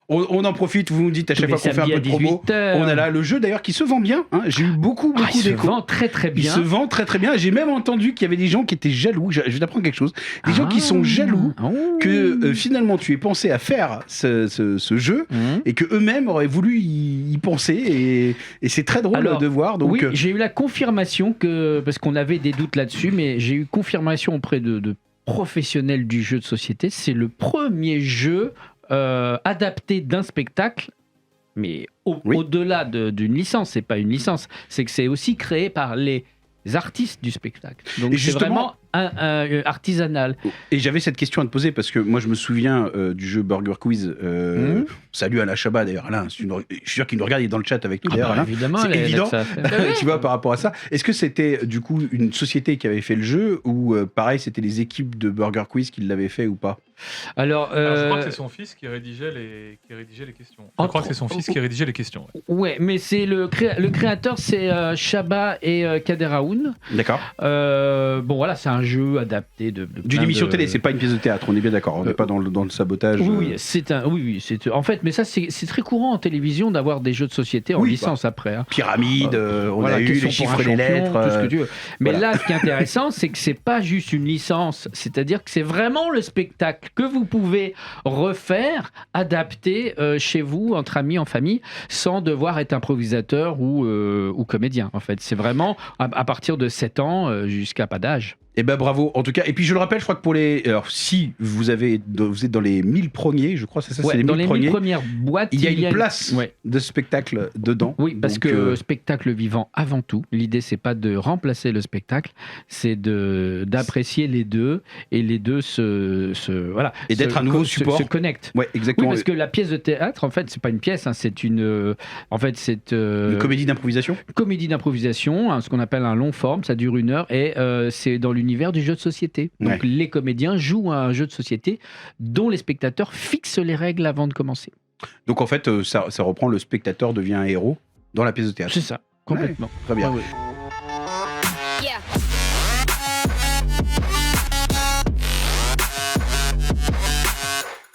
On en profite, vous nous dites à Tous chaque les fois qu'on fait un samedis peu de à promo. 18h. On a là le jeu d'ailleurs qui se vend bien. Hein. J'ai eu beaucoup Il se d'échos. vend très très Il bien. se vend très très bien. J'ai même entendu qu'il y avait des gens qui étaient jaloux. Je vais t'apprendre quelque chose. Des gens qui sont jaloux que finalement tu aies pensé à faire ce jeu et que eux-mêmes auraient voulu y penser. Et c'est très drôle Alors, de voir. Donc, oui, j'ai eu la confirmation parce qu'on avait des doutes là-dessus, mais j'ai eu confirmation auprès de professionnels du jeu de société. C'est le premier jeu adapté d'un spectacle. Mais au-delà d'une licence, c'est pas une licence, c'est que c'est aussi créé par les artistes du spectacle. Donc c'est vraiment artisanal. Et j'avais cette question à te poser parce que moi je me souviens du jeu Burger Quiz. Salut Alain Chabat d'ailleurs. Alain, je suis sûr qu'il nous regarde, il est dans le chat avec nous d'ailleurs. Évidemment, c'est évident. Tu vois par rapport à ça. Est-ce que c'était du coup une société qui avait fait le jeu ou pareil c'était les équipes de Burger Quiz qui l'avaient fait ou pas? Alors, je crois que c'est son fils qui rédigeait les questions. Je crois que c'est son fils qui rédigeait les questions. Ouais, mais c'est le créateur, c'est Chabat et Kader Aoun. D'accord. Bon voilà, c'est un jeu adapté d'une émission télé. C'est pas une pièce de théâtre. On est bien d'accord. On n'est pas dans le sabotage. Oui, c'est en fait, mais ça c'est très courant en télévision d'avoir des jeux de société en licence après. Hein. Pyramide, on a eu les chiffres et les lettres. Tout ce que tu veux. Mais là, ce qui est intéressant, c'est que c'est pas juste une licence. C'est-à-dire que c'est vraiment le spectacle que vous pouvez refaire, adapter chez vous, entre amis, en famille, sans devoir être improvisateur ou comédien. En fait, c'est vraiment à partir de 7 ans jusqu'à pas d'âge. Eh ben bravo en tout cas. Et puis je le rappelle, je crois que pour les... Alors si vous êtes dans les 1000 premiers, je crois, c'est ça, c'est les 1000 dans les 1000 premiers, premières boîtes, il y a une place de spectacle dedans. Oui, parce que spectacle vivant avant tout. L'idée, c'est pas de remplacer le spectacle, c'est d'apprécier les deux et les deux voilà. Et d'être un nouveau support. Se connectent. Ouais, exactement. Oui, parce que la pièce de théâtre, en fait, c'est pas une pièce, hein, c'est une comédie d'improvisation. Comédie d'improvisation, hein, ce qu'on appelle un long forme, ça dure 1 heure et c'est dans l'univers du jeu de société. Donc les comédiens jouent à un jeu de société dont les spectateurs fixent les règles avant de commencer. Donc en fait, ça reprend le spectateur devient un héros dans la pièce de théâtre. C'est ça, complètement. Ouais, très bien. Ouais.